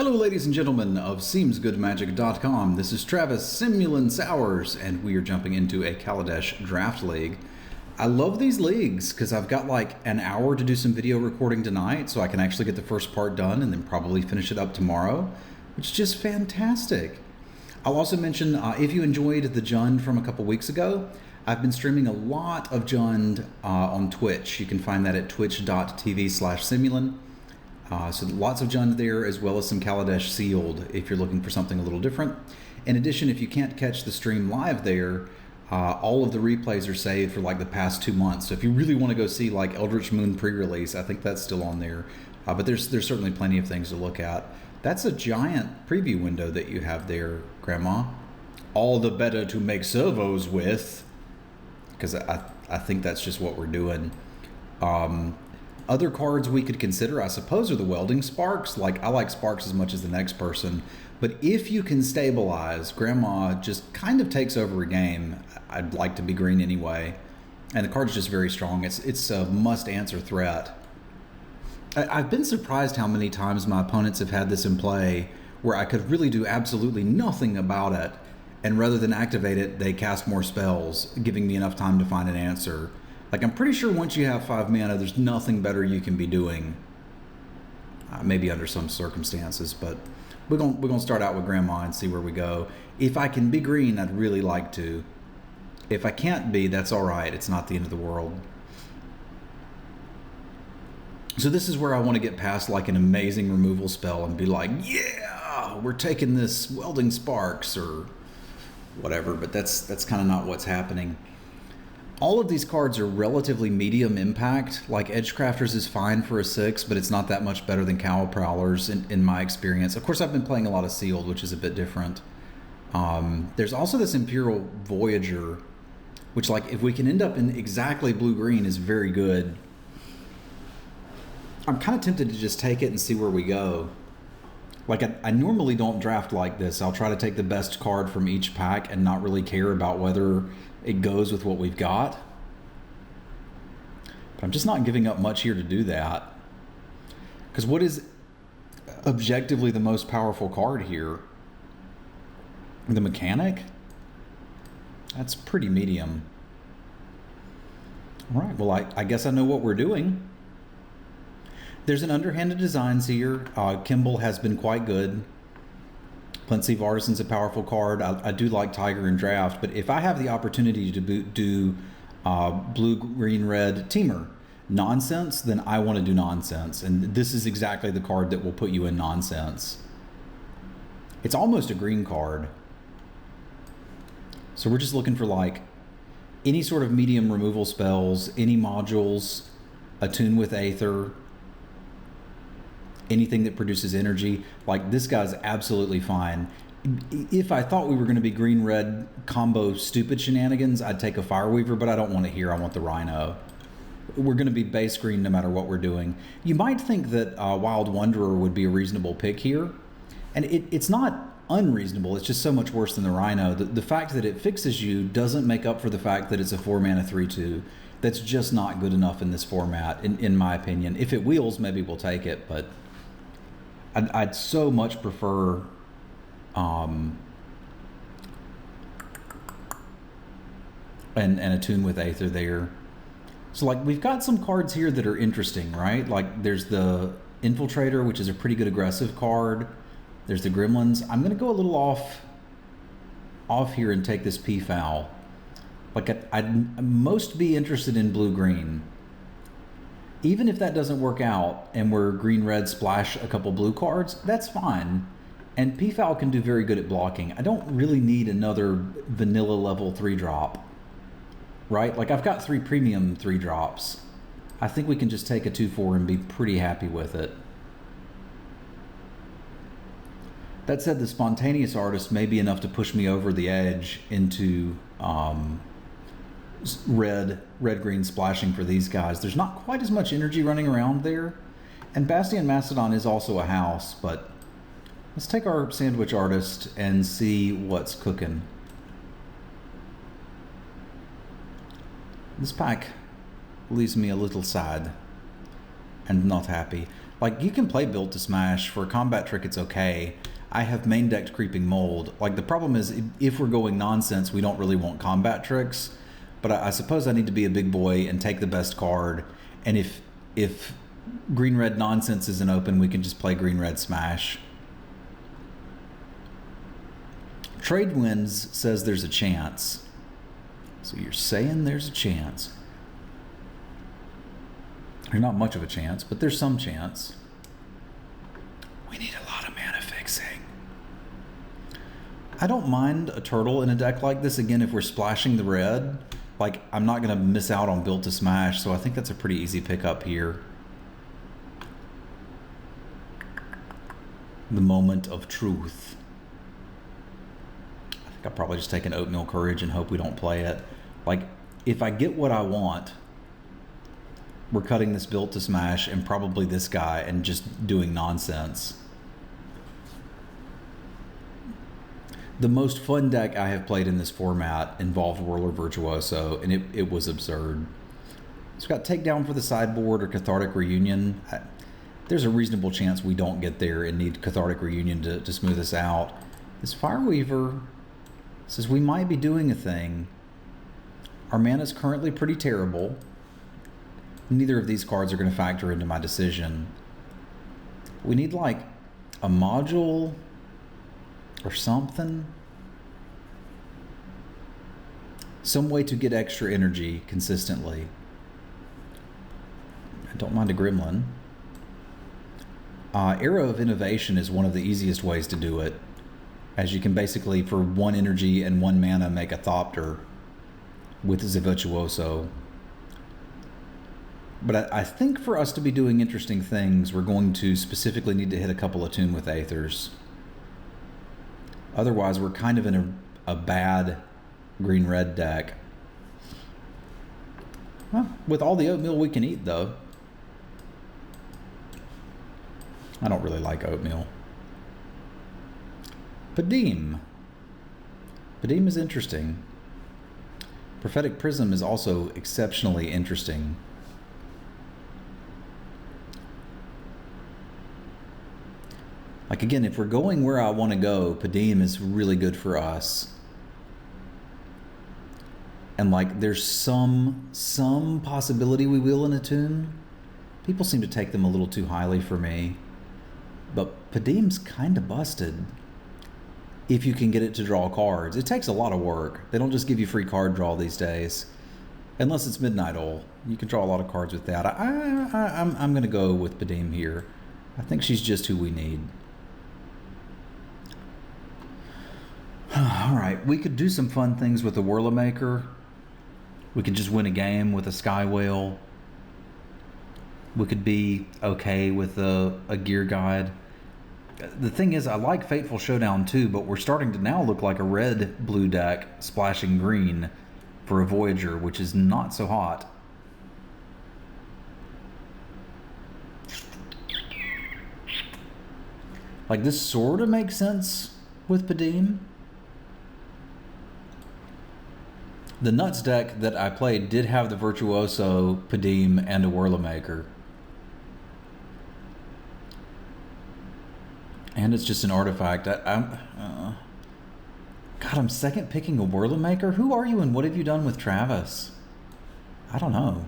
Hello ladies and gentlemen of SeemsGoodMagic.com. This is Travis Sowers, and we are jumping into a Kaladesh draft league. I love these leagues because I've got like an hour to do some video recording tonight, so I can actually get the first part done and then probably finish it up tomorrow, which is just fantastic. I'll also mention, if you enjoyed the Jund from a couple weeks ago, I've been streaming a lot of Jund on Twitch. You can find that at twitch.tv/Simulan. So lots of Jund there, as well as some Kaladesh sealed if you're looking for something a little different. In addition, if you can't catch the stream live there, all of the replays are saved for like the past 2 months. So if you really want to go see like Eldritch Moon pre-release, I think that's still on there. But there's certainly plenty of things to look at. That's a giant preview window that you have there, Grandma. All the better to make servos with, because I think that's just what we're doing. Other cards we could consider, I suppose, are the welding sparks. Like, I like sparks as much as the next person, but if you can stabilize, Grandma just kind of takes over a game. I'd like to be green anyway, and the card's just very strong. It's a must-answer threat. I've been surprised how many times my opponents have had this in play where I could really do absolutely nothing about it, and rather than activate it, they cast more spells, giving me enough time to find an answer. Like, I'm pretty sure once you have 5 mana, there's nothing better you can be doing. Maybe under some circumstances, but we're gonna start out with Grandma and see where we go. If I can be green, I'd really like to. If I can't be, that's all right. It's not the end of the world. So this is where I want to get past like an amazing removal spell and be like, yeah, we're taking this welding sparks or whatever, but that's kind of not what's happening. All of these cards are relatively medium impact. Like Edgecrafters is fine for a 6, but it's not that much better than Cowl Prowlers in my experience. Of course, I've been playing a lot of Sealed, which is a bit different. There's also this Imperial Voyager, which, like, if we can end up in exactly blue-green, is very good. I'm kind of tempted to just take it and see where we go. Like, I normally don't draft like this. I'll try to take the best card from each pack and not really care about whether it goes with what we've got. But I'm just not giving up much here to do that. Because what is objectively the most powerful card here? The Mechanic? That's pretty medium. All right, well, I guess I know what we're doing. There's an underhanded designs here. Kimball has been quite good. Pensieve Artisan's a powerful card. I do like Tiger and Draft, but if I have the opportunity to do blue, green, red Teamer nonsense, then I want to do nonsense. And this is exactly the card that will put you in nonsense. It's almost a green card. So we're just looking for like any sort of medium removal spells, any modules, attune with Aether, anything that produces energy. Like, this guy's absolutely fine. If I thought we were going to be green-red combo stupid shenanigans, I'd take a Fireweaver, but I don't want it here. I want the Rhino. We're going to be base green no matter what we're doing. You might think that Wild Wanderer would be a reasonable pick here, and it's not unreasonable. It's just so much worse than the Rhino. The fact that it fixes you doesn't make up for the fact that it's a 4-mana 3/2. That's just not good enough in this format, in my opinion. If it wheels, maybe we'll take it, but I'd so much prefer and attune with Aether there. So like, we've got some cards here that are interesting, right? Like, there's the Infiltrator, which is a pretty good aggressive card. There's the Gremlins. I'm going to go a little off here and take this Peafowl. Like, I'd most be interested in blue-green. Even if that doesn't work out and we're green-red splash a couple blue cards, that's fine. And Peafowl can do very good at blocking. I don't really need another vanilla level 3-drop, right? Like, I've got 3 premium 3-drops. I think we can just take a 2/4 and be pretty happy with it. That said, the Spontaneous Artist may be enough to push me over the edge into red-green splashing for these guys. There's not quite as much energy running around there. And Bastion Mastodon is also a house, but let's take our Sandwich Artist and see what's cooking. This pack leaves me a little sad and not happy. Like, you can play Built to Smash. For a combat trick, it's okay. I have main decked Creeping Mold. Like, the problem is, if we're going nonsense, we don't really want combat tricks. But I suppose I need to be a big boy and take the best card. And if green-red nonsense isn't open, we can just play green-red Smash. Trade Winds says there's a chance. So you're saying there's a chance. There's not much of a chance, but there's some chance. We need a lot of mana fixing. I don't mind a turtle in a deck like this, again, if we're splashing the red. Like, I'm not going to miss out on Built to Smash, so I think that's a pretty easy pickup here. The moment of truth. I think I'll probably just take an Oatmeal Courage and hope we don't play it. Like, if I get what I want, we're cutting this Built to Smash and probably this guy and just doing nonsense. The most fun deck I have played in this format involved Whirler Virtuoso, and it was absurd. It's got Takedown for the sideboard or Cathartic Reunion. There's a reasonable chance we don't get there and need Cathartic Reunion to smooth us out. This Fireweaver says we might be doing a thing. Our mana is currently pretty terrible. Neither of these cards are going to factor into my decision. We need like a module or something. Some way to get extra energy consistently. I don't mind a Gremlin. Arrow of Innovation is one of the easiest ways to do it, as you can basically, for 1 energy and 1 mana, make a Thopter with the Virtuoso. But I think for us to be doing interesting things, we're going to specifically need to hit a couple of Tune with Aethers. Otherwise, we're kind of in a bad green-red deck. Well, with all the oatmeal we can eat, though. I don't really like oatmeal. Padim. Padim is interesting. Prophetic Prism is also exceptionally interesting. Like, again, if we're going where I want to go, Padim is really good for us. And like, there's some possibility we will in a tune. People seem to take them a little too highly for me. But Padim's kind of busted. If you can get it to draw cards. It takes a lot of work. They don't just give you free card draw these days. Unless it's Midnight Owl. You can draw a lot of cards with that. I'm going to go with Padim here. I think she's just who we need. All right, we could do some fun things with the Whirlamaker. We could just win a game with a Sky Whale. We could be okay with a Gear Guide. The thing is, I like Fateful Showdown too, but we're starting to now look like a red-blue deck splashing green for a Voyager, which is not so hot. Like, this sort of makes sense with Padim. The Nuts deck that I played did have the Virtuoso, Padim, and a Whirlamaker. And it's just an artifact. God, I'm second picking a Whirlamaker? Who are you and what have you done with Travis? I don't know.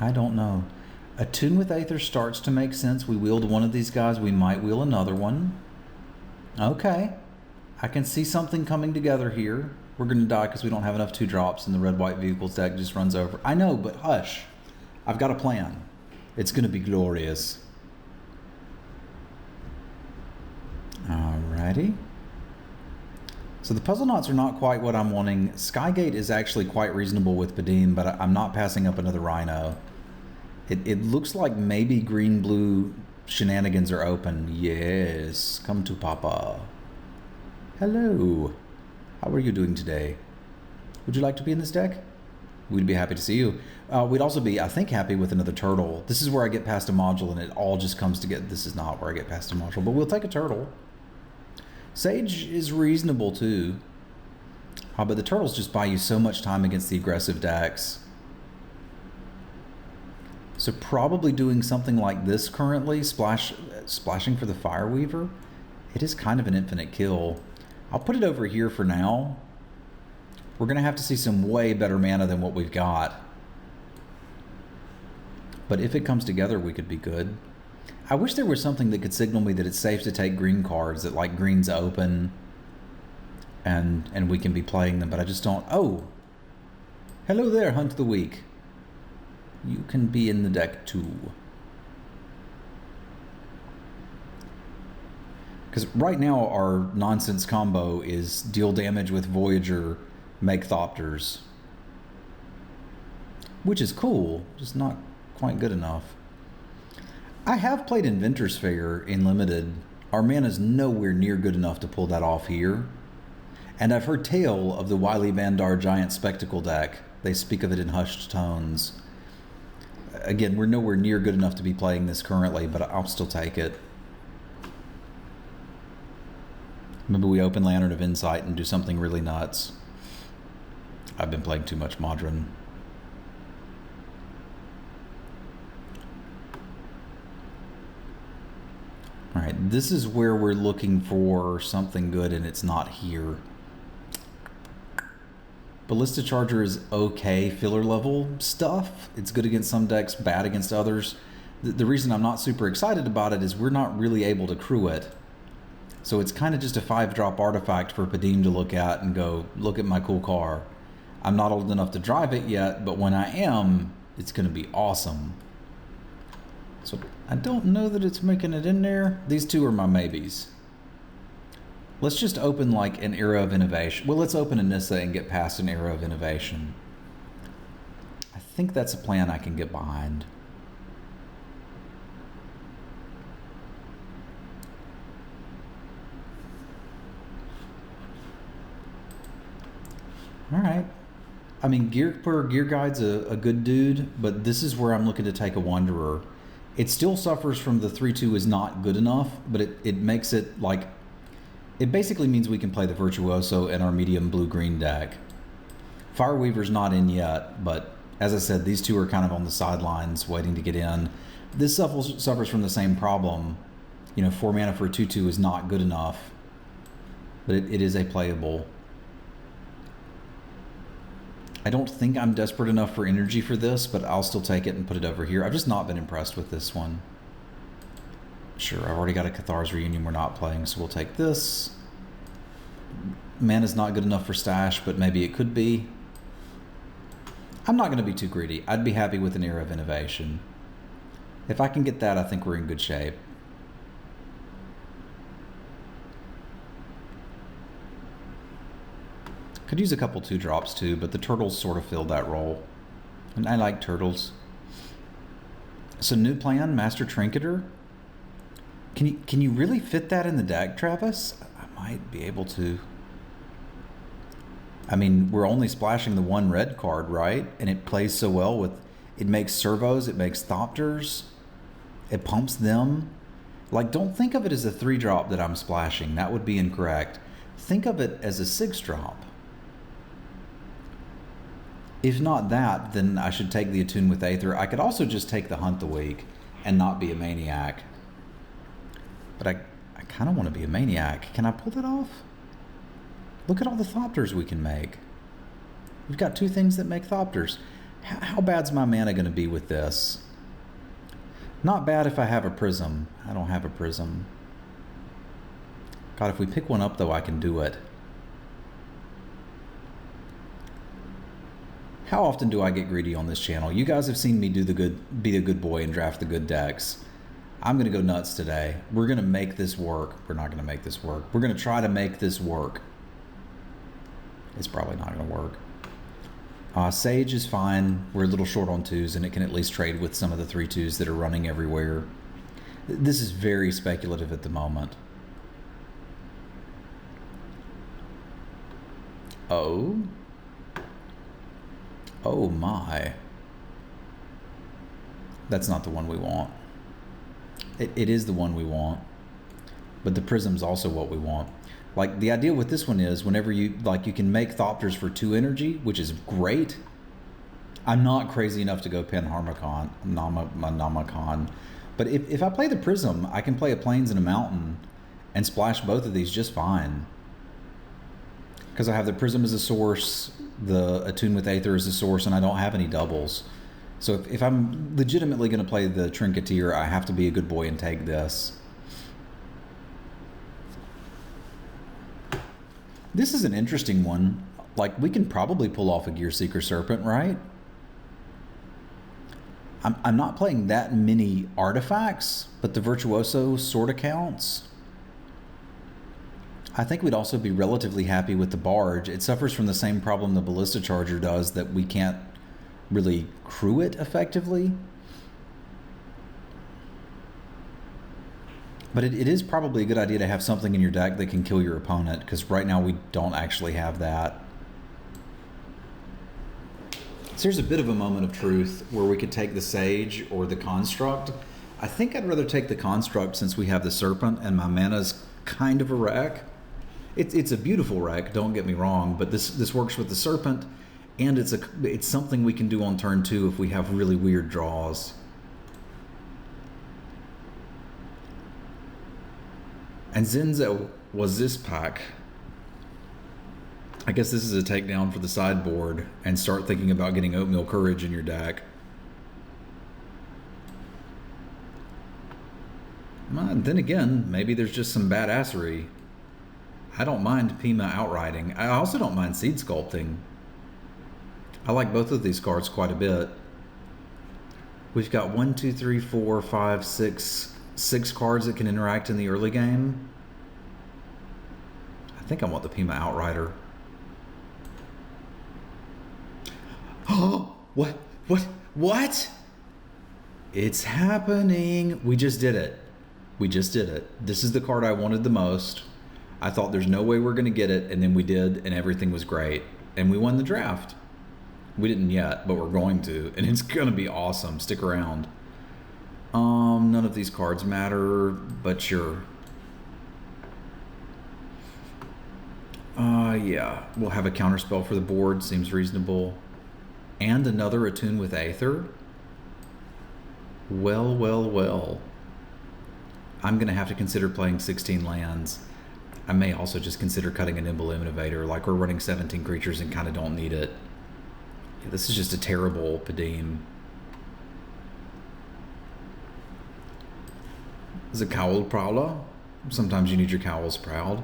I don't know. A Tune with Aether starts to make sense. We wheeled one of these guys. We might wheel another one. Okay. I can see something coming together here. We're going to die because we don't have enough 2-drops and the red-white vehicles deck just runs over. I know, but hush. I've got a plan. It's going to be glorious. Alrighty. So the Puzzle Knots are not quite what I'm wanting. Skygate is actually quite reasonable with Padim, but I'm not passing up another Rhino. It looks like maybe green-blue shenanigans are open. Yes. Come to Papa. Hello. How are you doing today? Would you like to be in this deck? We'd be happy to see you. We'd also be, I think, happy with another turtle. This is where I get past a module and it all just comes together. This is not where I get past a module, but we'll take a turtle. Sage is reasonable too. But the turtles just buy you so much time against the aggressive decks. So probably doing something like this currently, splashing for the Fireweaver. It is kind of an infinite kill. I'll put it over here for now. We're going to have to see some way better mana than what we've got. But if it comes together, we could be good. I wish there was something that could signal me that it's safe to take green cards, that like green's open and we can be playing them, but I just don't. Oh, hello there, Hunt of the Week. You can be in the deck too. Because right now our nonsense combo is deal damage with Voyager, make Thopters. Which is cool, just not quite good enough. I have played Inventor's Fair in Limited. Our mana's nowhere near good enough to pull that off here. And I've heard tale of the Wily Bandar Giant Spectacle deck. They speak of it in hushed tones. Again, we're nowhere near good enough to be playing this currently, but I'll still take it. Maybe we open Lantern of Insight and do something really nuts. I've been playing too much Modron. Alright, this is where we're looking for something good and it's not here. Ballista Charger is okay filler level stuff. It's good against some decks, bad against others. The reason I'm not super excited about it is we're not really able to crew it. So it's kind of just a 5-drop artifact for Padim to look at and go, look at my cool car. I'm not old enough to drive it yet, but when I am, it's going to be awesome. So I don't know that it's making it in there. These two are my maybes. Let's just open like an Era of Innovation. Well, let's open a Nissa and get past an Era of Innovation. I think that's a plan I can get behind. All right. I mean, Gear Guide's a good dude, but this is where I'm looking to take a Wanderer. It still suffers from the 3-2 is not good enough, but it makes it like, it basically means we can play the Virtuoso in our medium blue-green deck. Fireweaver's not in yet, but as I said, these two are kind of on the sidelines waiting to get in. This suffers from the same problem. You know, 4 mana for a 2-2 is not good enough, but it is a playable. I don't think I'm desperate enough for energy for this, but I'll still take it and put it over here. I've just not been impressed with this one. Sure, I've already got a Cathar's Reunion we're not playing, so we'll take this. Mana's not good enough for stash, but maybe it could be. I'm not going to be too greedy. I'd be happy with an Era of Innovation. If I can get that, I think we're in good shape. Could use a couple 2-drops too, but the turtles sort of filled that role. And I like turtles. So new plan, Master Trinketer. Can you really fit that in the deck, Travis? I might be able to. I mean, we're only splashing the 1 red card, right? And it plays so well with, it makes servos, it makes Thopters, it pumps them. Like, don't think of it as a 3-drop that I'm splashing. That would be incorrect. Think of it as a 6-drop. If not that, then I should take the Attune with Aether. I could also just take the Hunt the Week and not be a Maniac. But I kind of want to be a Maniac. Can I pull that off? Look at all the Thopters we can make. We've got 2 things that make Thopters. How bad's my mana going to be with this? Not bad if I have a Prism. I don't have a Prism. God, if we pick one up, though, I can do it. How often do I get greedy on this channel? You guys have seen me be a good boy and draft the good decks. I'm going to go nuts today. We're going to make this work. We're not going to make this work. We're going to try to make this work. It's probably not going to work. Sage is fine. We're a little short on 2s, and it can at least trade with some of the 3-2s that are running everywhere. This is very speculative at the moment. Oh? Oh my. That's not the one we want. It is the one we want. But the Prism's also what we want. Like, the idea with this one is whenever you can make Thopters for 2 energy, which is great. I'm not crazy enough to go Panharmicon, Namicon. But if I play the Prism, I can play a Plains and a Mountain and splash both of these just fine. Because I have the Prism as a source, the Attune with Aether as a source, and I don't have any doubles. So if I'm legitimately going to play the Trinketeer, I have to be a good boy and take this. This is an interesting one. Like, we can probably pull off a Gear Seeker Serpent, right? I'm not playing that many artifacts, but the Virtuoso sort of counts. I think we'd also be relatively happy with the Barge. It suffers from the same problem the Ballista Charger does, that we can't really crew it effectively. But it is probably a good idea to have something in your deck that can kill your opponent, because right now we don't actually have that. So here's a bit of a moment of truth where we could take the Sage or the Construct. I think I'd rather take the Construct since we have the Serpent and my mana's kind of a wreck. It's a beautiful wreck, don't get me wrong, but this works with the Serpent, and it's something we can do on turn 2 if we have really weird draws. And Zenzo was this pack. I guess this is a takedown for the sideboard, and start thinking about getting Oatmeal Courage in your deck. Then again, maybe there's just some badassery. I don't mind Pima Outriding. I also don't mind Seed Sculpting. I like both of these cards quite a bit. We've got 1, 2, 3, 4, 5, 6 cards that can interact in the early game. I think I want the Pima Outrider. Oh, what? It's happening. We just did it. This is the card I wanted the most. I thought there's no way we're going to get it, and then we did, and everything was great. And we won the draft. We didn't yet, but we're going to, and it's going to be awesome. Stick around. None of these cards matter, but sure. Yeah, we'll have a counterspell for the board. Seems reasonable. And another Attune with Aether. Well. I'm going to have to consider playing 16 lands. I may also just consider cutting a Nimble Innovator, like we're running 17 creatures and kind of don't need it. Yeah, this is just a terrible Padim. Is it Cowl Prowler? Sometimes you need your Cowls Proud.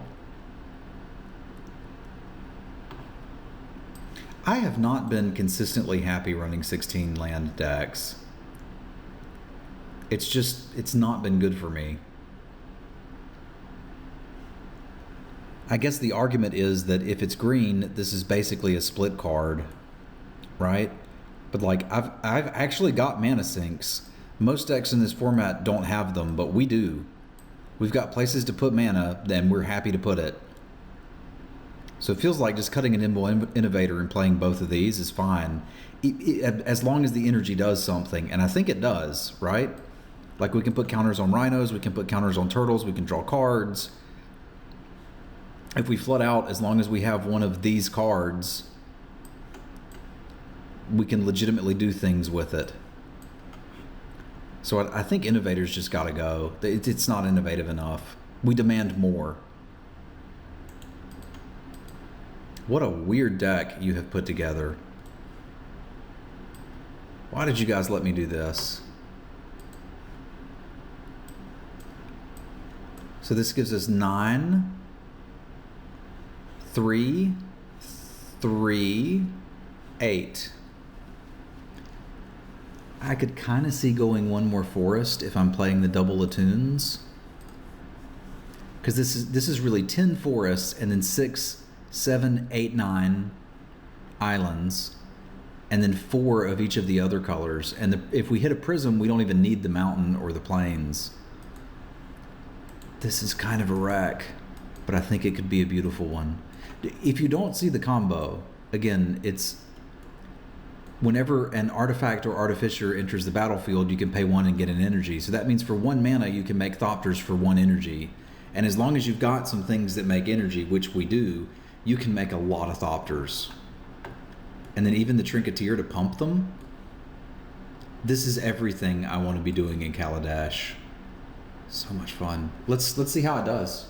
I have not been consistently happy running 16 land decks. It's not been good for me. I guess the argument is that if it's green, this is basically a split card, right? But like, I've actually got mana sinks. Most decks in this format don't have them, but we do. We've got places to put mana, and we're happy to put it. So it feels like just cutting a Nimble Innovator and playing both of these is fine, as long as the energy does something, and I think it does, right? Like, we can put counters on Rhinos, we can put counters on Turtles, we can draw cards. If we flood out, as long as we have one of these cards, we can legitimately do things with it. So I think Innovator's just got to go. It's not innovative enough. We demand more. What a weird deck you have put together. Why did you guys let me do this? So this gives us 9, 3, 3, 8. I could kind of see going one more forest if I'm playing the double attunes, because this is really 10 forests and then 6, 7, 8, 9 islands, and then 4 of each of the other colors. And if we hit a prism, we don't even need the mountain or the plains. This is kind of a wreck, but I think it could be a beautiful one. If you don't see the combo, again, it's whenever an artifact or artificer enters the battlefield, you can pay 1 and get an energy. So that means for 1 mana, you can make Thopters for 1 energy. And as long as you've got some things that make energy, which we do, you can make a lot of Thopters. and then even the Trinketeer to pump them. This is everything I want to be doing in Kaladesh. So much fun. Let's see how it does.